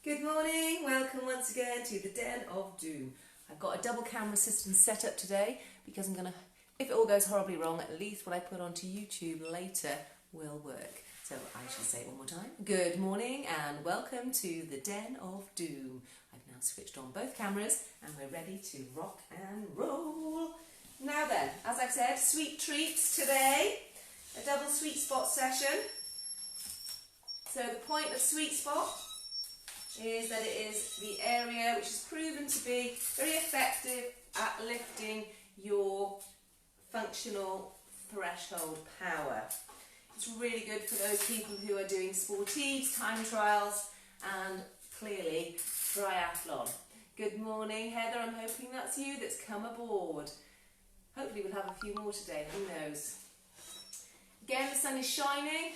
Good morning, welcome once again to the Den of Doom. I've got a double camera system set up today because I'm going to, if it all goes horribly wrong, at least what I put onto YouTube later will work. So I shall say it one more time. Good morning and welcome to the Den of Doom. I've now switched on both cameras and we're ready to rock and roll. Now then, as I've said, sweet treats today. A double sweet spot session. So the point of sweet spot is that it is the area which is proven to be very effective at lifting your functional threshold power. It's really good for those people who are doing sportives, time trials and clearly triathlon. Good morning Heather, I'm hoping that's you that's come aboard. Hopefully we'll have a few more today, who knows. Again, the sun is shining.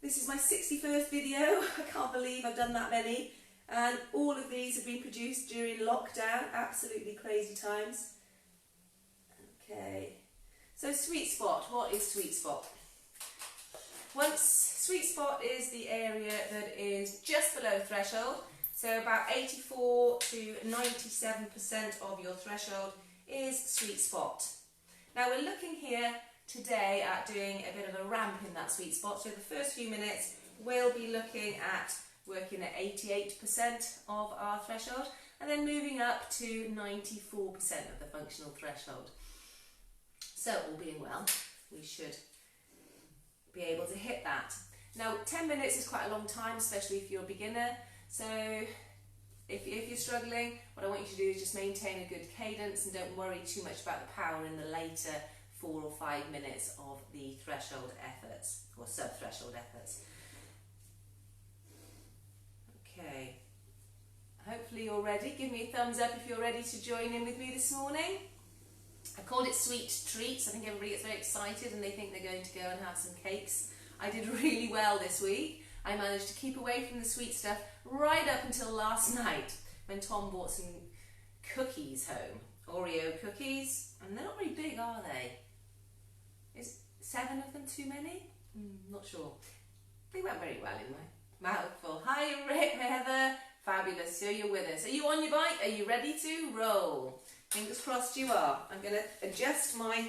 This is my 61st video. I can't believe I've done that many. And all of these have been produced during lockdown. Absolutely crazy times. Okay. So sweet spot. What is sweet spot? Sweet spot is the area that is just below threshold. So about 84 to 97% of your threshold is sweet spot. Now we're looking here today at doing a bit of a ramp in that sweet spot. So the first few minutes we'll be looking at working at 88% of our threshold and then moving up to 94% of the functional threshold. So all being well, we should be able to hit that. Now 10 minutes is quite a long time, especially if you're a beginner. So if you're struggling, what I want you to do is just maintain a good cadence and don't worry too much about the power in the later 4 or 5 minutes of the threshold efforts or sub-threshold efforts. Okay, hopefully you're ready. Give me a thumbs up if you're ready to join in with me this morning. I called it sweet treats. I think everybody gets very excited and they think they're going to go and have some cakes. I did really well this week. I managed to keep away from the sweet stuff right up until last night when Tom bought some cookies home. Oreo cookies, and they're not very big, are they? Is 7 of them too many? Not sure. They went very well in my mouthful. Hi Heather, fabulous, so you're with us. Are you on your bike? Are you ready to roll? Fingers crossed you are. I'm going to adjust my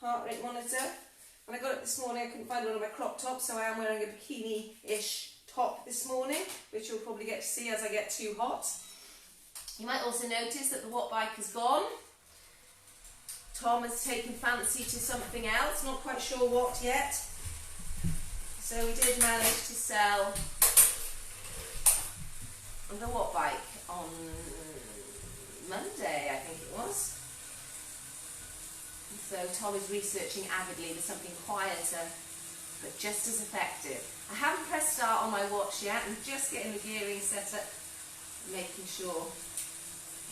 heart rate monitor. When I got up this morning I couldn't find one of my crop tops, so I am wearing a bikini-ish top this morning, which you'll probably get to see as I get too hot. You might also notice that the watt bike is gone. Tom has taken fancy to something else, not quite sure what yet. So we did manage to sell the watt bike on Monday, I think it was. So Tom is researching avidly for something quieter but just as effective. I haven't pressed start on my watch yet, I'm just getting the gearing set up, making sure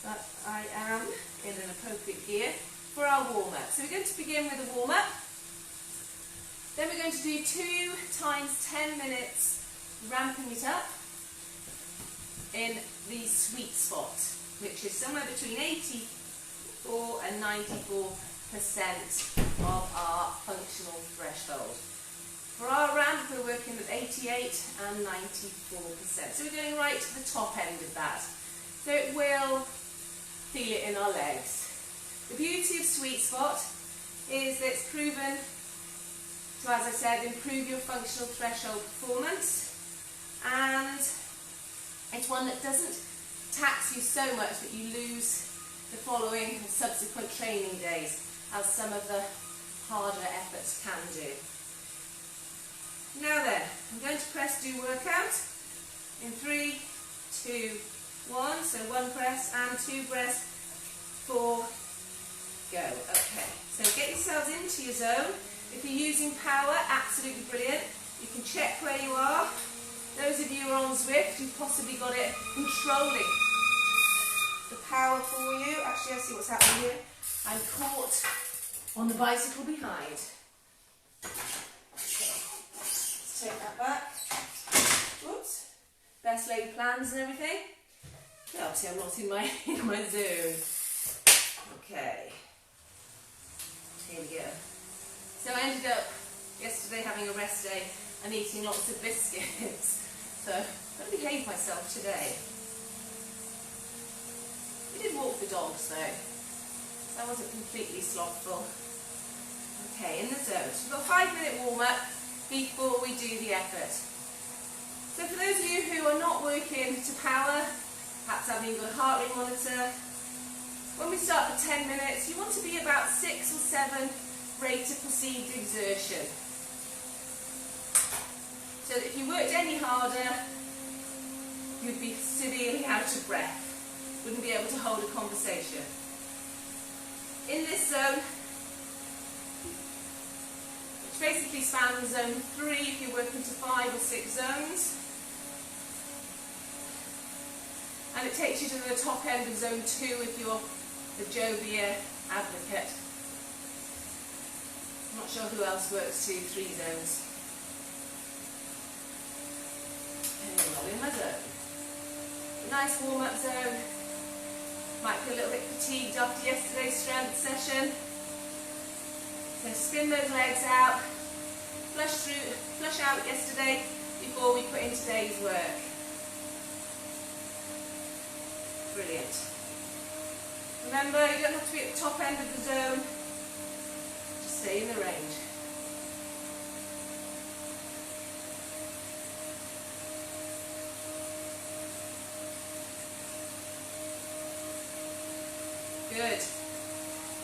that I am in an appropriate gear for our warm-up. So we're going to begin with a warm-up. Then we're going to do 2 times 10 minutes ramping it up in the sweet spot, which is somewhere between 84 and 94% of our functional threshold. For our ramp we're working with 88 and 94%. So we're going right to the top end of that. So it will feel it in our legs. The beauty of sweet spot is that it's proven to, as I said, improve your functional threshold performance, and it's one that doesn't tax you so much that you lose the following or subsequent training days, as some of the harder efforts can do. Now then, I'm going to press do workout in 3, 2, 1, so 1 press and 2 press, 4, go. Okay, so get yourselves into your zone. If you're using power, absolutely brilliant. You can check where you are. Those of you who are on Zwift, you've possibly got it controlling the power for you. Actually, I see what's happening here. I'm caught on the bicycle behind. Okay, let's take that back. Whoops. Best laid plans and everything. Oh, see, I'm not in my zone. Okay. Here we go. So I ended up yesterday having a rest day and eating lots of biscuits. So so I'm going to behave myself today. We did walk the dogs though, so I wasn't completely slothful. Okay, in the zone. So we've got a 5-minute warm-up before we do the effort. So for those of you who are not working to power, perhaps haven't even got a heart rate monitor, when we start for 10 minutes, you want to be about 6 or 7 rate of perceived exertion. So that if you worked any harder, you'd be severely out of breath. Wouldn't be able to hold a conversation. In this zone, which basically spans zone 3 if you're working to 5 or 6 zones, and it takes you to the top end of zone 2 if you're the Jobia advocate. I'm not sure who else works to 3 zones. Okay, well, in my zone. A nice warm-up zone. Might feel a little bit fatigued after yesterday's strength session. So spin those legs out. Flush out yesterday before we put in today's work. Brilliant. Remember, you don't have to be at the top end of the zone. Just stay in the range. Good.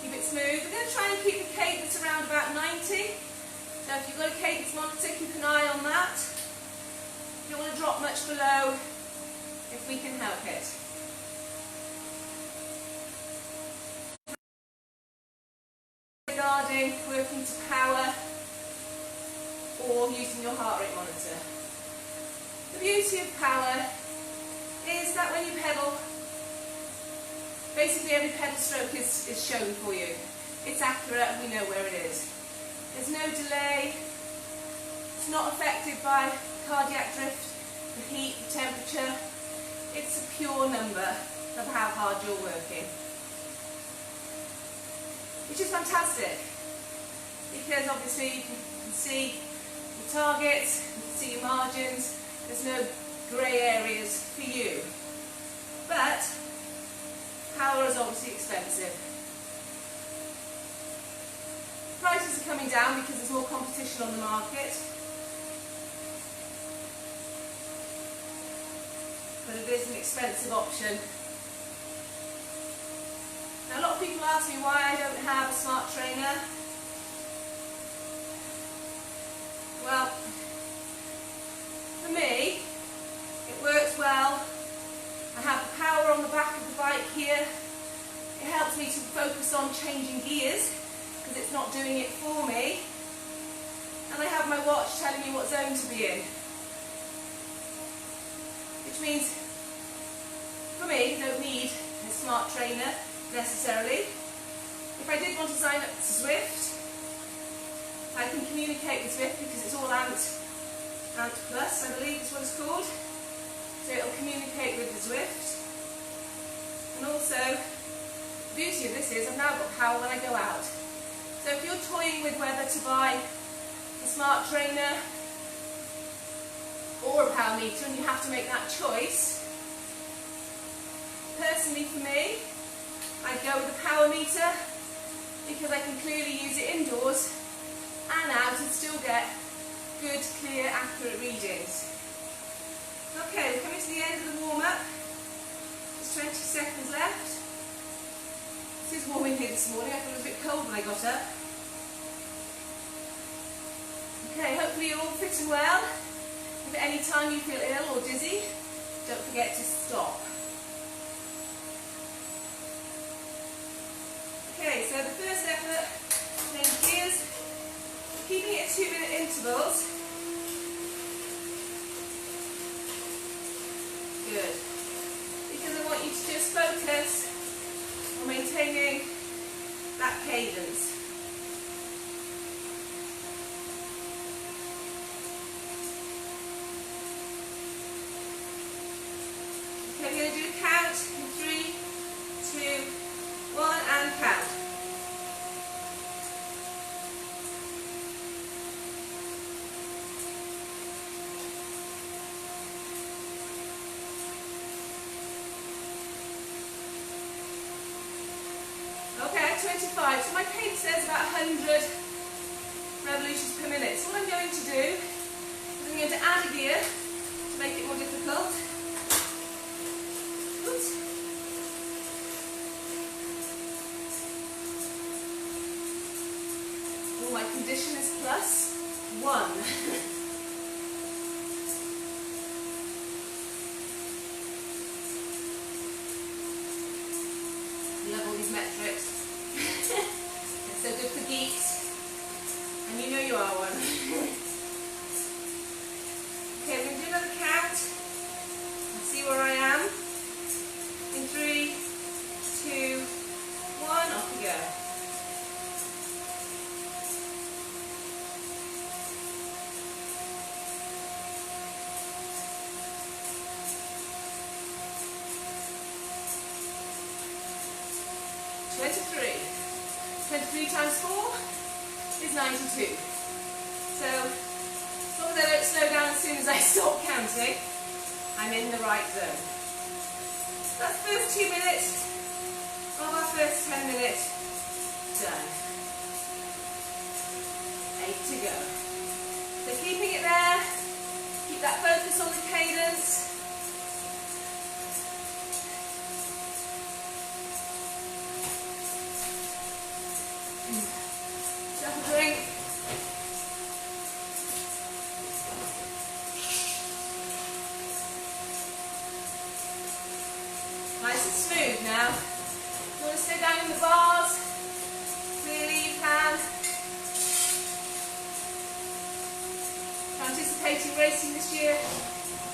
Keep it smooth. We're going to try and keep the cadence around about 90. So if you've got a cadence monitor, keep an eye on that. You don't want to drop much below if we can help it. Regarding working to power or using your heart rate monitor. The beauty of power is that when you pedal, basically every pedal stroke is shown for you. It's accurate and we know where it is. There's no delay. It's not affected by cardiac drift, the heat, the temperature. It's a pure number of how hard you're working. Which is fantastic, because obviously you can see the targets, you can see your margins, there's no grey areas for you. But power is obviously expensive. Prices are coming down because there's more competition on the market. But it is an expensive option. Now, a lot of people ask me why I don't have a smart trainer. Well, for me, it works well. I have the power on the back of the bike here. It helps me to focus on changing gears because it's not doing it for me. And I have my watch telling me what zone to be in. Which means, for me, you don't need a smart trainer necessarily. If I did want to sign up to Zwift, I can communicate with Zwift because it's all Ant Plus, I believe is what it's called. So it'll communicate with the Zwift. And also, the beauty of this is I've now got power when I go out. So if you're toying with whether to buy a smart trainer or a power meter and you have to make that choice, personally for me, I go with a power meter because I can clearly use it indoors and out and still get good, clear, accurate readings. Okay, we're coming to the end of the warm-up. Just 20 seconds left. This is warm in here this morning. I thought it was a bit cold when I got up. Okay, hopefully you're all fit and well. If at any time you feel ill or dizzy, don't forget to stop. Okay, so the first effort, change gears, keeping it at 2-minute intervals. Good. Because I want you to just focus on maintaining that cadence. Okay, we're going to do a count in 3, 2, 1 and count. 25. So my pace says about 100 revolutions per minute. So what I'm going to do is I'm going to add a gear to make it more difficult. Oops. Oh, my condition is +1. Love all these metrics. They're so good for geeks. And you know you are one. Okay, I'm going to do another count and see where I am. In 3, 2, 1, off we go. Three times 4 is 92. So, as long as I don't slow down as soon as I stop counting, I'm in the right zone. That's the first 2 minutes of our first 10 minutes done. 8 to go. So keeping it there, keep that focus on the cadence. Have a drink. Nice and smooth now. If you want to stay down in the bars, clearly you can. If you're anticipating racing this year,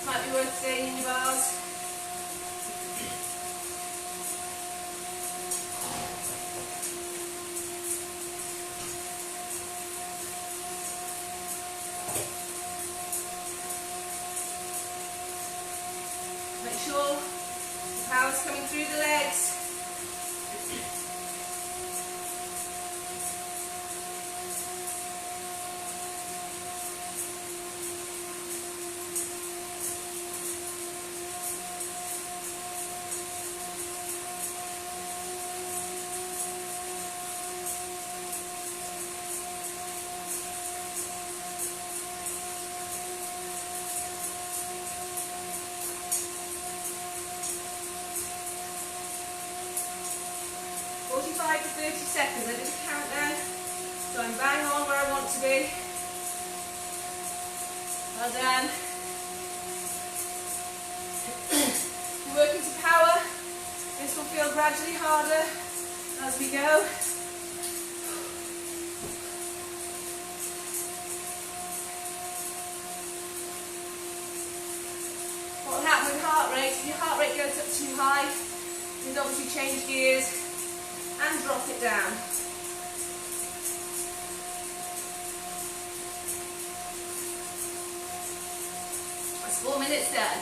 might be worth staying in your bars. Make sure the power's coming through the legs. To 30 seconds, I did a count there, so I'm bang on where I want to be. Well done. You're working to power. This will feel gradually harder as we go. What will happen with heart rate? If your heart rate goes up too high, you can obviously change gears and drop it down. That's 4 minutes done.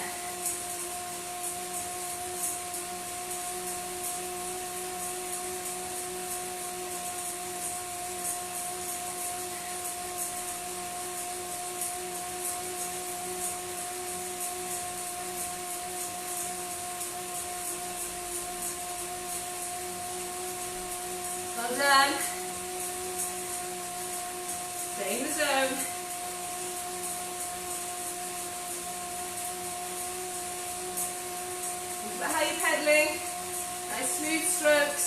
Well done. Stay in the zone. Think about how you're pedaling. Nice smooth strokes.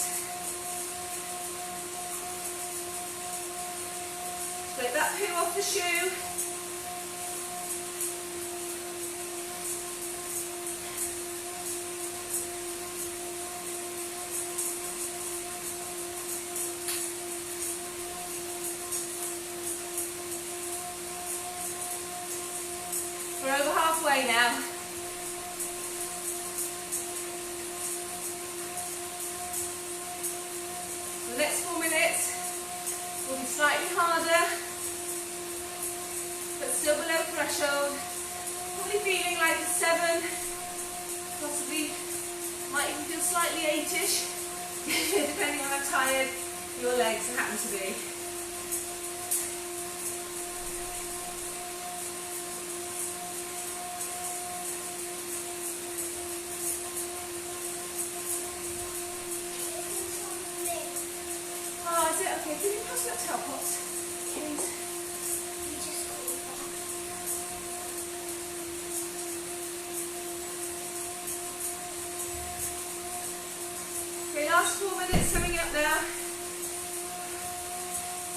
Scrape that poo off the shoe. We're over halfway now. The next 4 minutes will be slightly harder, but still below threshold. Probably feeling like a 7, possibly might even feel slightly 8-ish, depending on how tired your legs happen to be. Did you pass that towel pot? Please. Okay, last 4 minutes coming up now.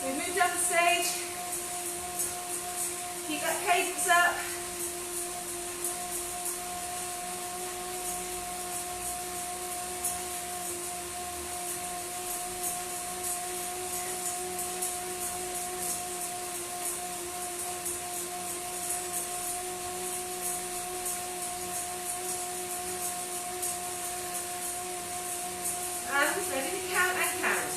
We've moved up the stage. Keep that cadence up. And ready to count and count.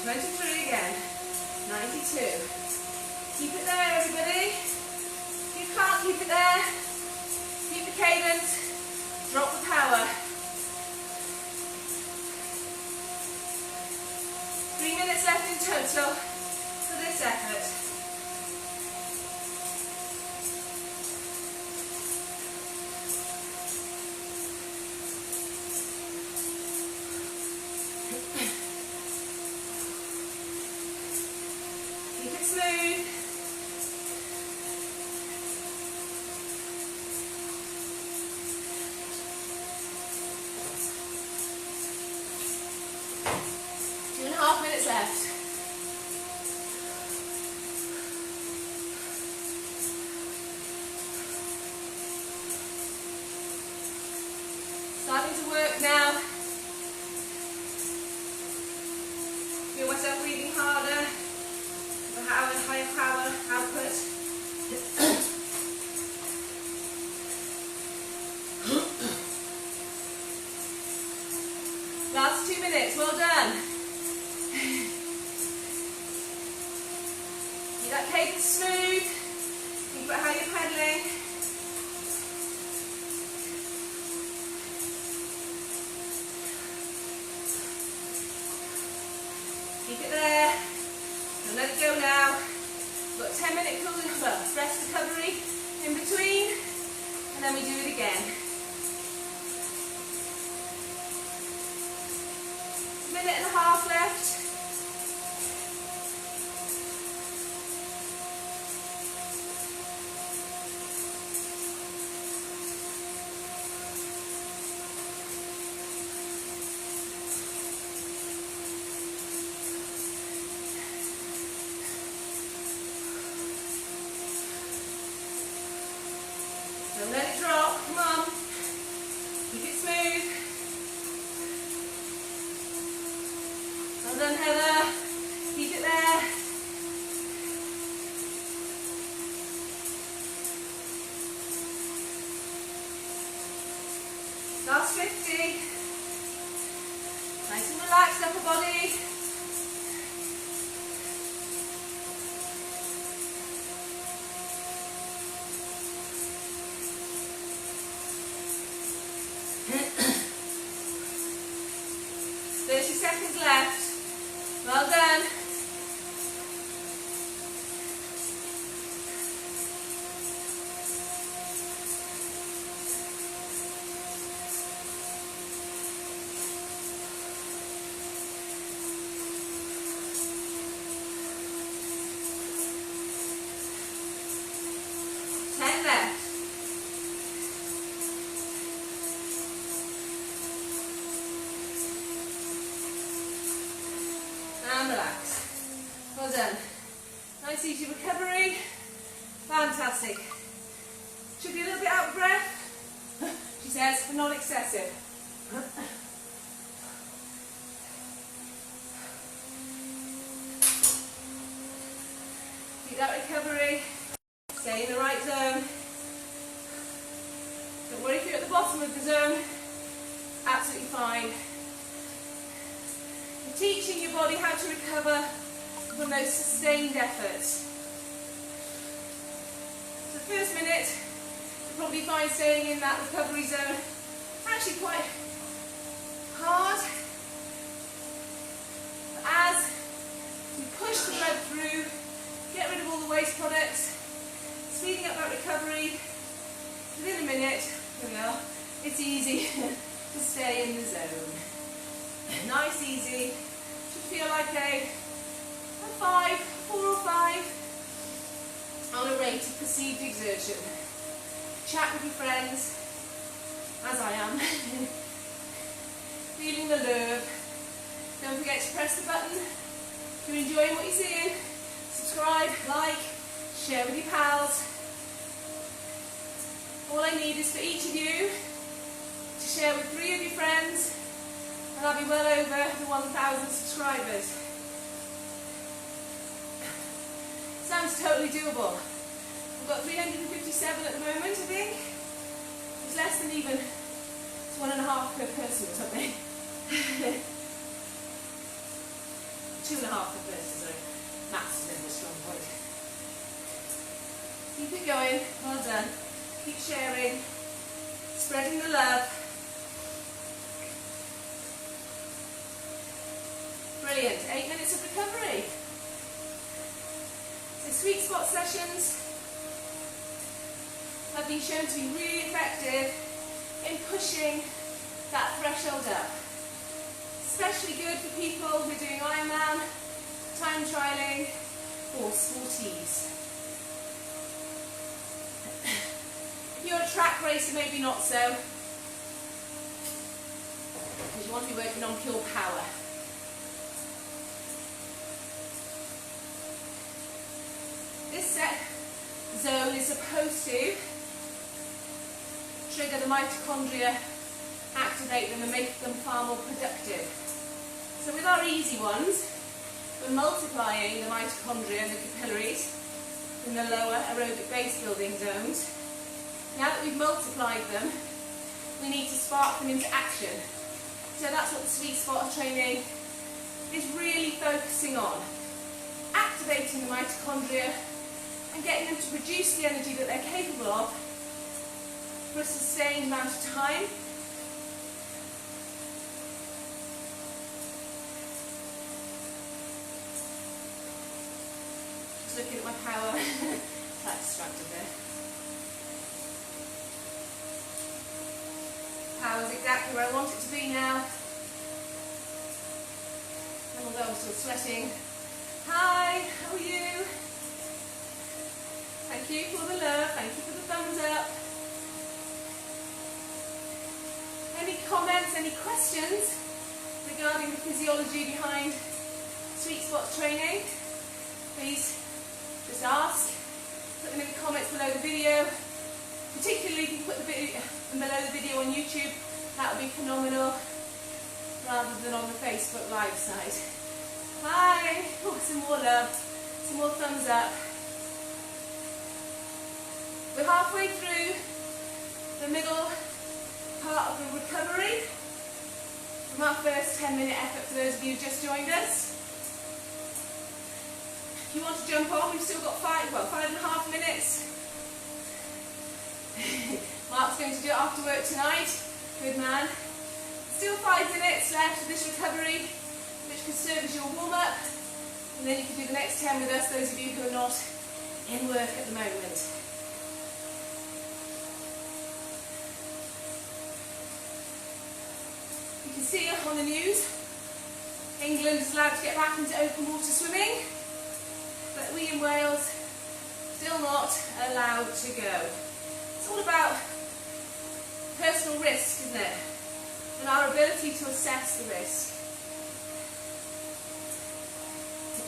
$23 again. 92. Keep it there, everybody. If you can't keep it there, keep the cadence, drop the power. 3 minutes left in total for this effort. Keep it smooth. Two and a half minutes left. Starting to work now. Feel myself breathing harder. Higher power output. Last 2 minutes, well done. Keep that cadence smooth. Think about how you're pedaling. Keep it there. Don't let it go now. We've got 10-minute cooling, well, rest recovery in between, and then we do it again. Minute and a half left. Don't let it drop, come on. Keep it smooth. Well done, Heather. Keep it there. Last 50. Nice and relaxed upper body. Seconds left. Well done. Left. And relax. Well done. Nice easy recovery. Fantastic. Should be a little bit out of breath, she says, but not excessive. Keep that recovery. Stay in the right zone. Don't worry if you're at the bottom of the zone. Absolutely fine. You're teaching your body how to recover from those sustained efforts. So the first minute, you'll probably find staying in that recovery zone actually quite hard. But as you push the blood through, all the waste products, speeding up that recovery. Within a minute, there we are, it's easy to stay in the zone. Nice, easy. Should feel like a 4 or 5 on a rate of perceived exertion. Chat with your friends, as I am. Feeling the love. Don't forget to press the button if you're enjoying what you're seeing. Subscribe, like, share with your pals. All I need is for each of you to share with 3 of your friends, and I'll be well over the 1,000 subscribers. Sounds totally doable. We've got 357 at the moment, I think. It's less than even, it's 1.5 per person or something. 2.5 per person, sorry. Maths is never a strong point. Keep it going, well done. Keep sharing, spreading the love. Brilliant, 8 minutes of recovery. So sweet spot sessions have been shown to be really effective in pushing that threshold up. Especially good for people who are doing Ironman, time trialling, or sporties. If you're a track racer, maybe not so, because you want to be working on pure power. This set zone is supposed to trigger the mitochondria, activate them and make them far more productive. So with our easy ones, we're multiplying the mitochondria and the capillaries in the lower aerobic base building zones. Now that we've multiplied them, we need to spark them into action. So that's what the sweet spot of training is really focusing on. Activating the mitochondria and getting them to produce the energy that they're capable of for a sustained amount of time. Just looking at my power, quite distracted there. Power's exactly where I want it to be now. And although I'm still sweating, hi, how are you? Thank you for the love, thank you for the thumbs up. Any comments, any questions regarding the physiology behind sweet spot training? Please just ask. Put them in the comments below the video. Particularly if you put them below the video on YouTube, that would be phenomenal, rather than on the Facebook Live side. Hi! Oh, some more love, some more thumbs up. We're halfway through the middle part of the recovery from our first 10-minute effort for those of you who just joined us. If you want to jump on, we've still got 5.5 minutes. Mark's going to do it after work tonight. Good man. Still 5 minutes left of this recovery, which could serve as your warm-up. And then you can do the next 10 with us, those of you who are not in work at the moment. You can see on the news, England is allowed to get back into open water swimming, but we in Wales still not allowed to go. It's all about personal risk, isn't it? And our ability to assess the risk.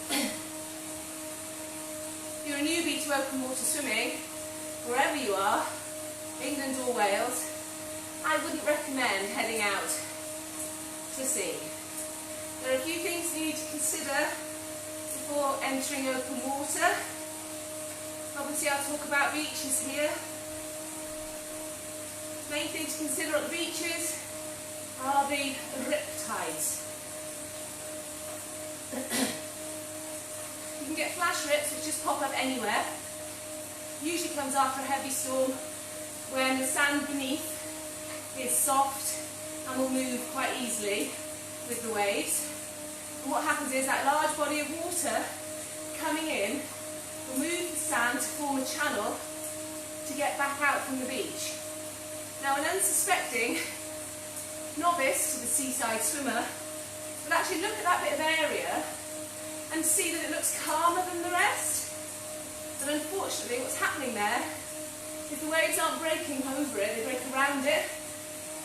If you're a newbie to open water swimming, wherever you are, England or Wales, I wouldn't recommend heading out to sea. There are a few things you need to consider before entering open water. Obviously I'll talk about beaches here. Main thing to consider at the beaches are the rip tides. You can get flash rips which just pop up anywhere. Usually comes after a heavy storm when the sand beneath is soft and will move quite easily with the waves. And what happens is that large body of water coming in remove the sand to form a channel to get back out from the beach. Now an unsuspecting novice to the seaside swimmer will actually look at that bit of area and see that it looks calmer than the rest. But unfortunately what's happening there is the waves aren't breaking over it, they break around it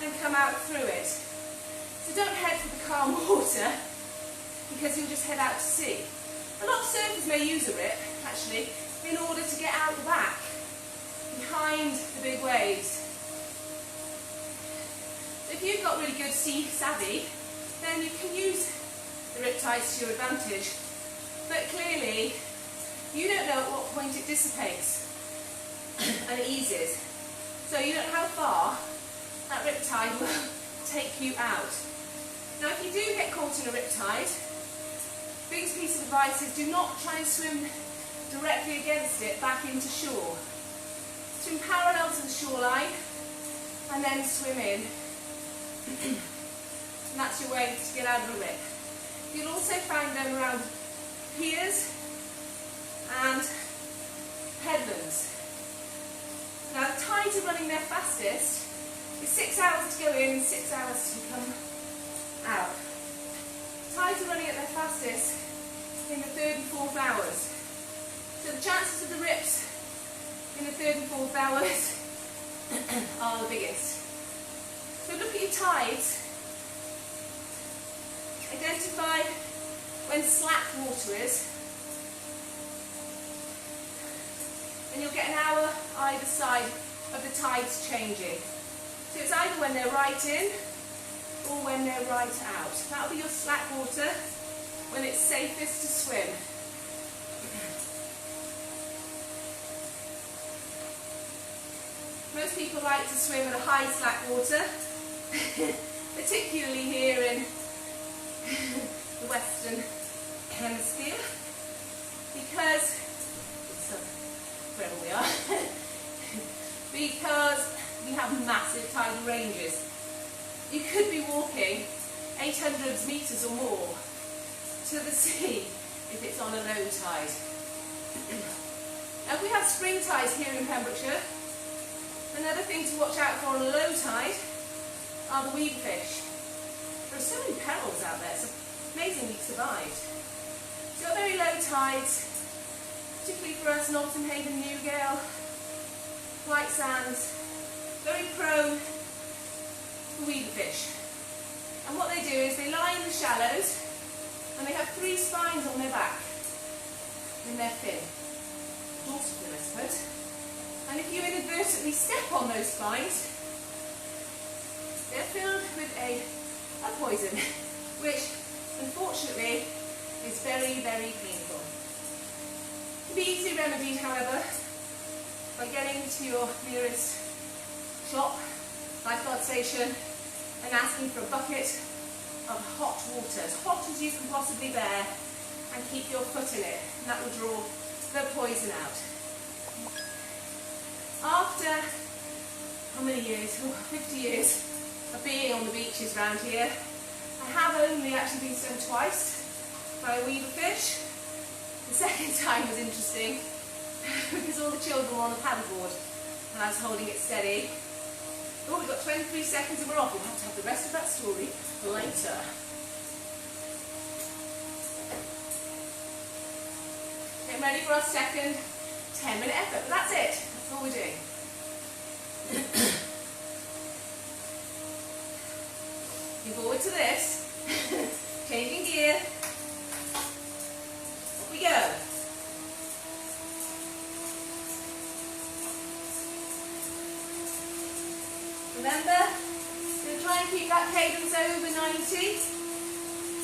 and come out through it. So don't head for the calm water because you'll just head out to sea. A lot of surfers may use a rip actually in order to get out the back, behind the big waves. So if you've got really good sea savvy, then you can use the rip tides to your advantage. But clearly, you don't know at what point it dissipates and it eases. So you don't know how far that rip tide will take you out. Now if you do get caught in a rip tide, biggest piece of advice is do not try and swim directly against it back into shore. Swim parallel to the shoreline and then swim in. And that's your way to get out of a rip. You'll also find them around piers and headlands. Now the tides are running their fastest. It's 6 hours to go in and 6 hours to come out. Tides are running at their fastest in the 3rd and 4th hours. So the chances of the rips in the 3rd and 4th hours are the biggest. So look at your tides. Identify when slack water is, and you'll get an hour either side of the tides changing. So it's either when they're right in or when they're right out. That'll be your slack water when it's safest to swim. Most people like to swim at a high slack water, particularly here in the Western Hemisphere, because wherever we are, because we have massive tidal ranges. You could be walking 800 metres or more to the sea if it's on a low tide. Now if we have spring tides here in Pembrokeshire, another thing to watch out for on a low tide are the weed fish. There are so many perils out there, it's amazing we've survived. So at very low tides, particularly for us, Norton Haven, Newgale, White Sands, very prone to weed fish. And what they do is they lie in the shallows and they have 3 spines on their back in their fin. Dorsal fin, I suppose. And if you inadvertently step on those spines, they're filled with a poison, which unfortunately is very, very painful. It can be easily remedied, however, by getting to your nearest shop, lifeguard station, and asking for a bucket of hot water, as hot as you can possibly bear, and keep your foot in it, and that will draw the poison out. After how many years? 50 years of being on the beaches around here, I have only actually been stung twice by a weaver fish. The second time was interesting because all the children were on the paddleboard and I was holding it steady. Oh, we've got 23 seconds and we're off. We'll have to have the rest of that story later. Getting ready for our second 10-minute effort, but that's it. That's all we're doing. Looking forward to this. Changing gear. Off we go. Remember, we're going to try and keep that cadence over 90.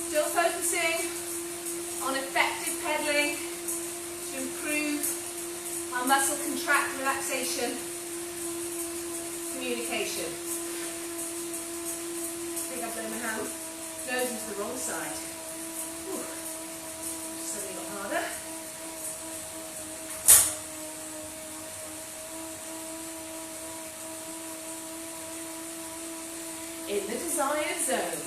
Still focusing on effective pedalling to improve our muscle contract relaxation communication. I think I've blown my hand nose into the wrong side. Whew. Suddenly got harder. In the desired zone.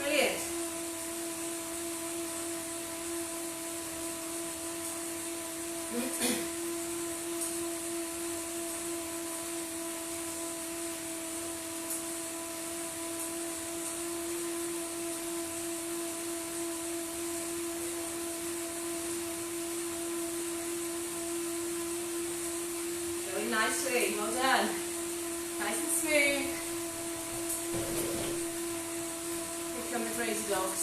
Brilliant. nicely. Well done. Nice and smooth. Here come the crazy dogs.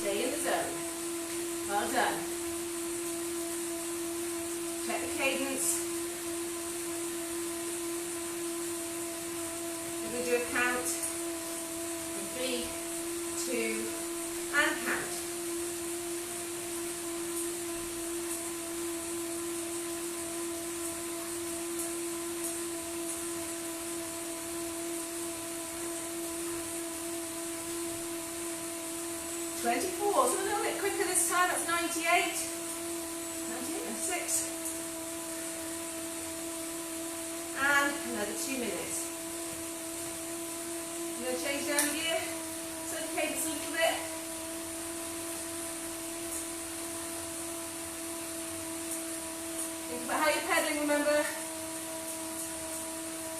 Stay in the zone. Well done. Check the cadence. We're going to do a count. 3, 2, and count. So a little bit quicker this time. That's 98. 98 and 6. And another 2 minutes. I'm going to change down gear, so the cadence a little bit. Think about how you're pedaling, remember.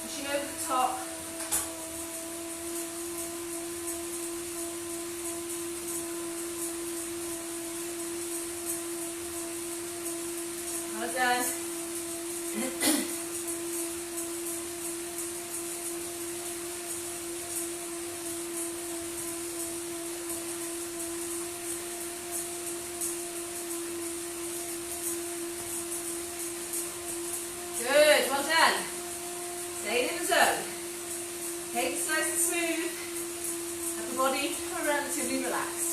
Pushing over the top. Well done. Good, well done. Staying in the zone. Cadence nice and smooth. Upper body relatively relaxed.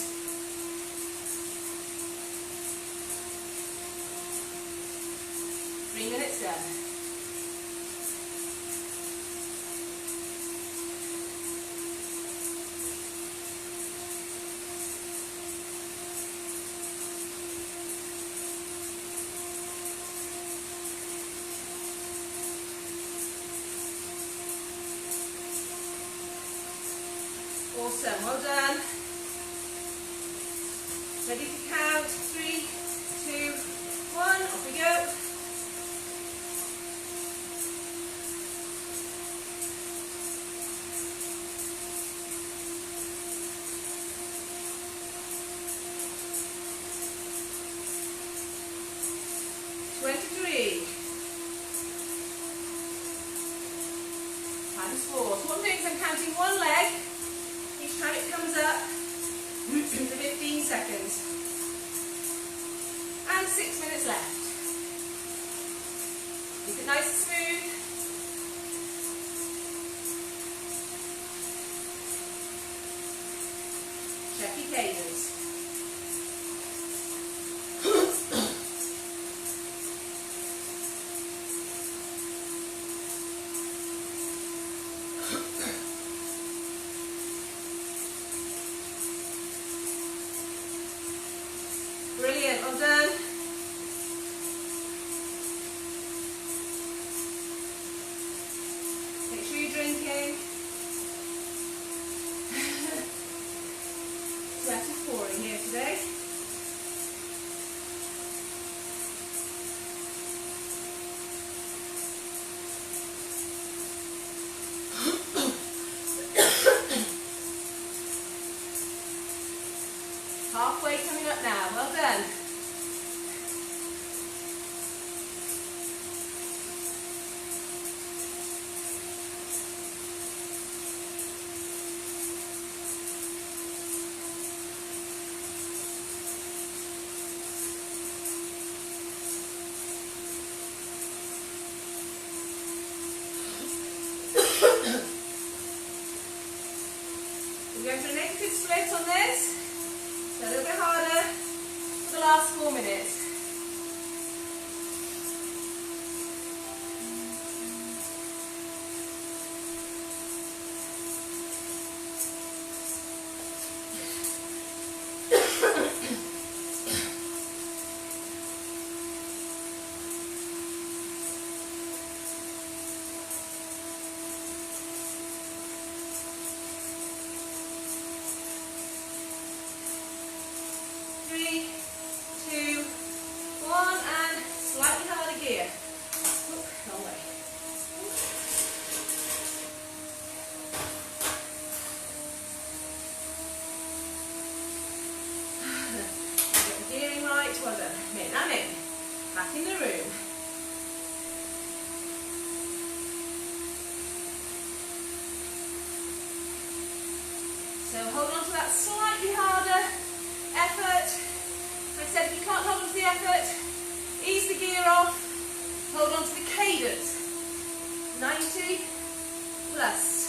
Three minutes done. Awesome, well done. Ready to count. 3, 2, 1, off we go. Times 4. So what I'm doing is I'm counting one leg each time it comes up for 15 seconds. And 6 minutes left. Keep it nice and smooth. Check your cadence. Brilliant, well done. Make sure you're drinking. Sweat is pouring here today. Halfway coming up now, well done. We're going for a negative split on this. So a little bit harder for the last 4 minutes. right, well done. In and in. Back in the room. So hold on to that slightly harder effort. Like I said, if you can't hold on to the effort, ease the gear off. Hold on to the cadence. 90 plus.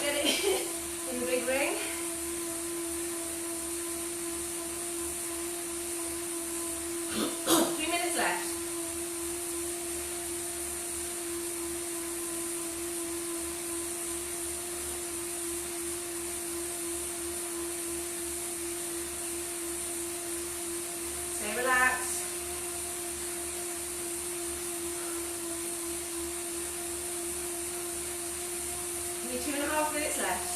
Get it in the big ring. Left. Stay relaxed. Only 2.5 minutes left.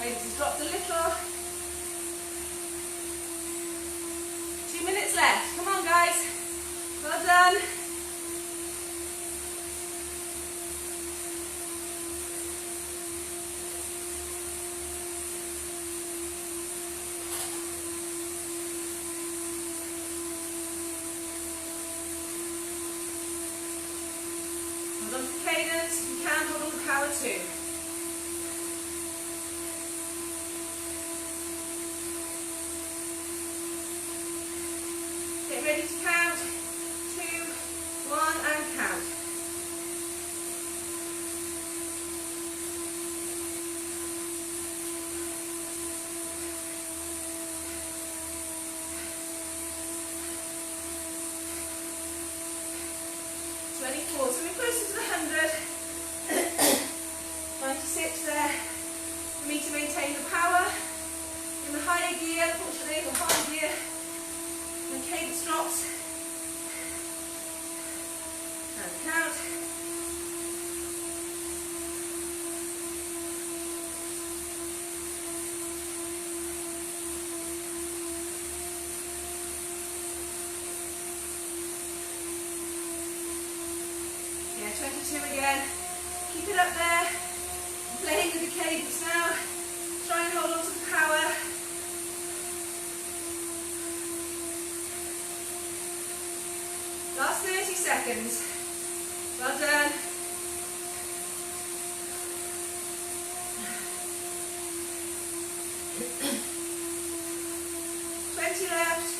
Just dropped a little. 2 minutes left. Come on, guys. Well done. Hold on to the cadence. You can hold on to power too. Get ready to count. 2, 1, and count. So we're closer to the 100. 96 there. For me to maintain the power in the higher gear, unfortunately, the high gear. And cadence drops. And count. Yeah, 22 again. Keep it up there. I'm playing with the cadence now. Try and hold on to the power. Last 30 seconds. Well done. Left.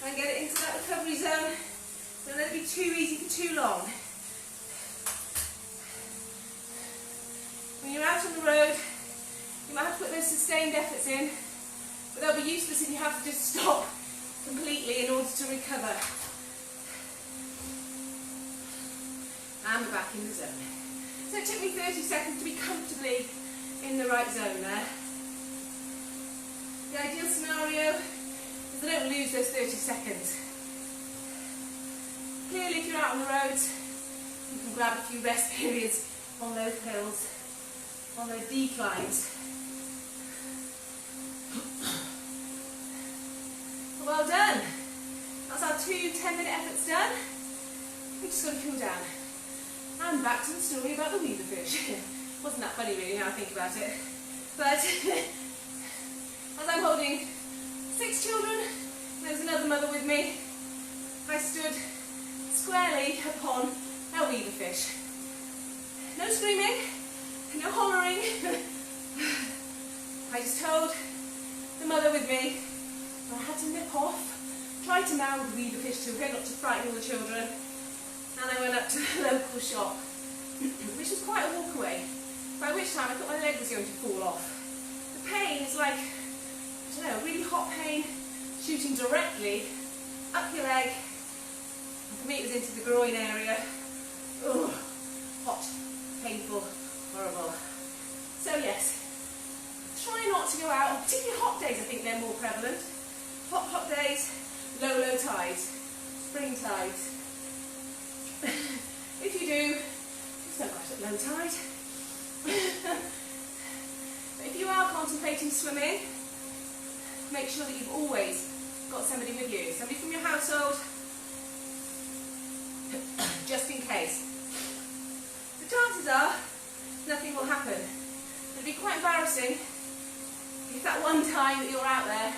And get it into that recovery zone. Don't let it be too easy for too long. When you're out on the road, you might have to put those sustained efforts in, but they'll be useless if you have to just stop completely in order to recover. And we're back in the zone. So it took me 30 seconds to be comfortably in the right zone there. The ideal scenario is I don't lose those 30 seconds. Clearly, if you're out on the roads, you can grab a few rest periods on those hills, on those declines. Well done. That's our 2 10-minute efforts done. We've just got to cool down. And back to the story about the weaverfish. Wasn't that funny really now I think about it. But as I'm holding 6 children, there's another mother with me. I stood square belly upon our weaver fish. No screaming, no hollering. I just told the mother with me that I had to nip off, try to mound the weaver fish to her, not to frighten all the children, and I went up to the local shop, which was quite a walk away, by which time I thought my leg was going to fall off. The pain is like, I don't know, really hot pain shooting directly up your leg. And for me it was into the groin area. Ugh, hot, painful, horrible. So yes, try not to go out, on particularly hot days. I think they're more prevalent. Hot days, low tides, spring tides. If you do, just don't go out at low tide. But if you are contemplating swimming, make sure that you've always got somebody with you, somebody from your household, just in case. The chances are nothing will happen. It'll be quite embarrassing if that one time that you're out there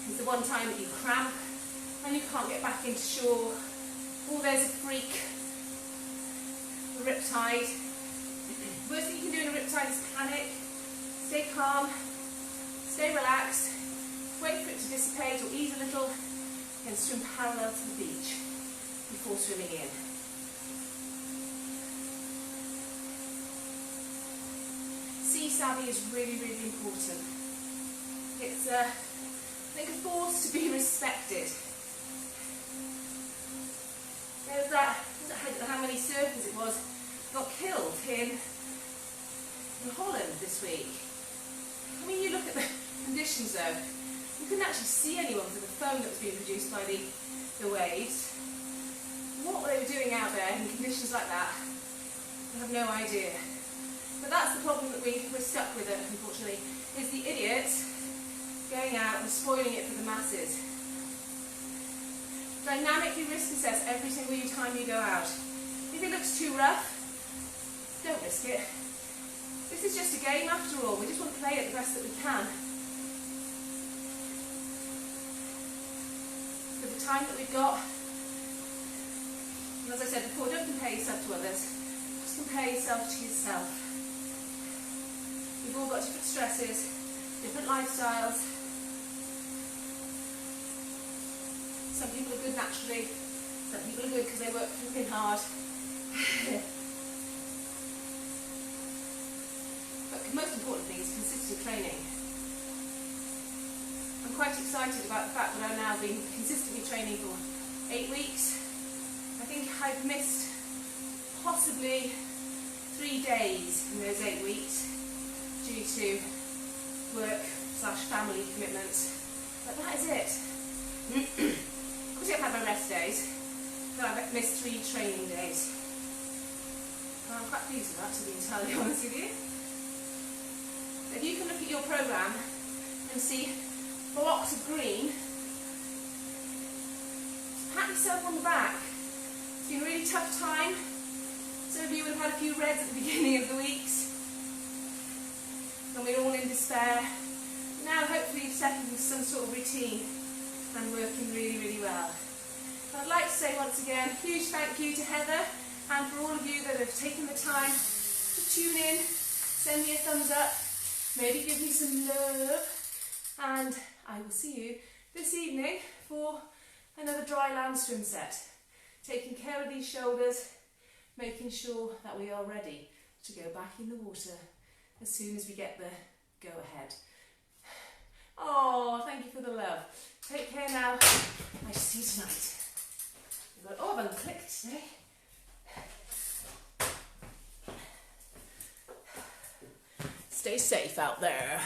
is the one time that you cramp and you can't get back into shore, or there's a freak, a riptide. Worst thing you can do in a riptide is panic. Stay calm, stay relaxed, wait for it to dissipate or ease a little, and swim parallel to the beach before swimming in. Sea savvy is really, really important. It's I think a force to be respected. There's that, I don't know how many surfers it was, got killed in Holland this week. I mean, you look at the conditions though, you couldn't actually see anyone through the foam that was being produced by the waves. What they were doing out there in conditions like that, I have no idea. But that's the problem that we're stuck with, unfortunately, is the idiots going out and spoiling it for the masses. Dynamically risk assess every single time you go out. If it looks too rough, don't risk it. This is just a game after all. We just want to play it the best that we can. With the time that we've got, and as I said before, don't compare yourself to others. Just compare yourself to yourself. We've all got different stresses, different lifestyles. Some people are good naturally, some people are good because they work flipping hard. But the most important thing is consistent training. I'm quite excited about the fact that I've now been consistently training for 8 weeks. I think I've missed possibly 3 days in those 8 weeks due to work/family commitments. But that is it. Of course I've had my rest days, but I've missed 3 training days. And I'm quite pleased with that, to be entirely honest with you. If you can look at your programme and see blocks of green, just pat yourself on the back. It's been a really tough time. Some of you would have had a few reds at the beginning of the weeks, and we're all in despair. Now hopefully you've settled into some sort of routine and working really, really well. And I'd like to say once again, a huge thank you to Heather, and for all of you that have taken the time to tune in, send me a thumbs up, maybe give me some love, and I will see you this evening for another dry land swim set. Taking care of these shoulders, making sure that we are ready to go back in the water as soon as we get the go ahead. Oh, thank you for the love. Take care now. I shall see you tonight. Oh, I've unclicked today. Stay safe out there.